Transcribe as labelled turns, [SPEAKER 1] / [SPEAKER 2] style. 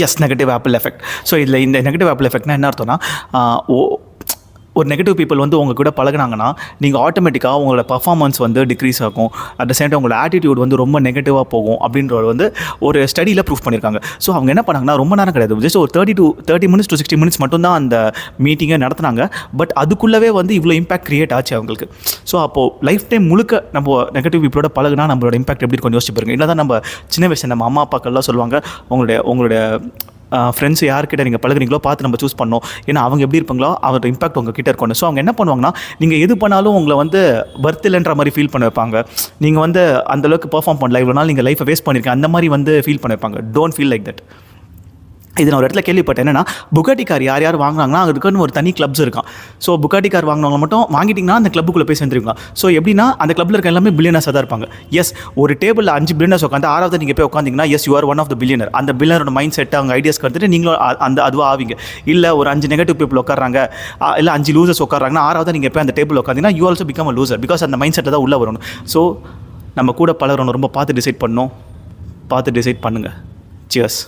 [SPEAKER 1] S, negative apple effect. So இதில் இந்த negative apple எஃபெக்ட்னா என்ன அர்த்தம்னா, ஒரு நெகட்டிவ் பீப்புள் வந்து உங்கள் கூட பழகுனாங்கன்னா, நீங்கள் ஆட்டோமேட்டிக்காக உங்களோட பர்ஃபார்மன்ஸ் வந்து டிக்ரீஸ் ஆகும். அட் த சேம் டைம் உங்களோட ஆட்டிடியூட் வந்து ரொம்ப நெகட்டிவாக போகும் அப்படின்றது வந்து ஒரு ஸ்டடியில் ப்ரூஃப் பண்ணியிருக்காங்க. ஸோ அவங்க என்ன பண்ணாங்கன்னா, ரொம்ப நேரம் கிடையாது, ஜஸ்ட் ஒரு 30 மினிட்ஸ் to 60 மினிட்ஸ் மட்டும்தான் அந்த மீட்டிங்கை நடத்துனாங்க. பட் அதுக்குள்ளவே வந்து இவ்வளோ இம்பாக்ட் கிரியேட் ஆச்சு அவங்களுக்கு. ஸோ அப்போது லைஃப் டைம் முழுக்க நம்ம நெகட்டிவ் பீப்புளோட பழகுனா நம்மளோட இம்பாக்ட் எப்படி கொஞ்சம் யோசிச்சு பாருங்க. இல்லை தான் நம்ம சின்ன வயசு நம்ம அம்மா அப்பாக்கள்லாம் சொல்லுவாங்க, உங்களுடைய ஃப்ரெண்ட்ஸ் யார்கிட்ட நீங்கள் பழகுறீங்களோ பார்த்து நம்ம சூஸ் பண்ணோம். ஏன்னா அவங்க எப்படி இருப்பாங்களோ அவரோட இம்பாக்ட் உங்கள் கிட்ட இருக்கணும். ஸோ அவங்க என்ன பண்ணுவாங்கன்னா, நீங்கள் எது பண்ணாலும் உங்களை வந்து வர்த் இல்லைன்ற மாதிரி ஃபீல் பண்ண வைப்பாங்க. நீங்கள் வந்து அந்தளவுக்கு பெர்ஃபார்ம் பண்ணல, இவ்வளோ நாள் நீங்கள் லைஃப்பை வேஸ்ட் பண்ணியிருக்கேன் அந்த மாதிரி வந்து ஃபீல் பண்ண வைப்பாங்க. Don't feel like that. இது நான் ஒரு இடத்துல கேள்விப்பட்டேன். என்னன்னா, புகாட்டி கார் யார் வாங்கினாங்கன்னா அதுக்குன்னு ஒரு தனி கிளப்ஸ் இருக்கான். ஸோ புகாட்டி கார் வாங்கினவங்க மட்டும் வாங்கிட்டிங்கன்னா அந்த கிளப்புக்குள்ளே போய் சேர்ந்துருக்கலாம். ஸோ எப்படின்னா, அந்த கிளப்பில் இருக்க எல்லாமே பில்லியனர்ஸாக தான் இருப்பாங்க. எஸ், ஒரு டேபிளில் 5 பில்லியனர்ஸ் உட்காந்து 6வது நீங்கள் போய் உட்காந்திங்கன்னா, yes you are one of the billionaire. அந்த பில்லியனரோட மைண்ட் செட், அவங்க ஐடியாஸ் கருத்துட்டு நீங்களும் அதுவாக ஆவீங்க. இல்லை ஒரு 5 நெகட்டிவ் பீப்புள் உட்காராங்க, இல்லை 5 லூசர்ஸ் உட்காராங்கன்னா 6வது நீங்கள் போய் அந்த டேபிள் உட்காந்திங்கன்னா you also become a loser. Because அந்த மைண்ட் செட்டில் தான் உள்ளே வரணும். ஸோ நம்ம கூட பழகிறவங்க ரொம்ப பார்த்து டிசைட் பண்ணுங்கள். சியர்ஸ்.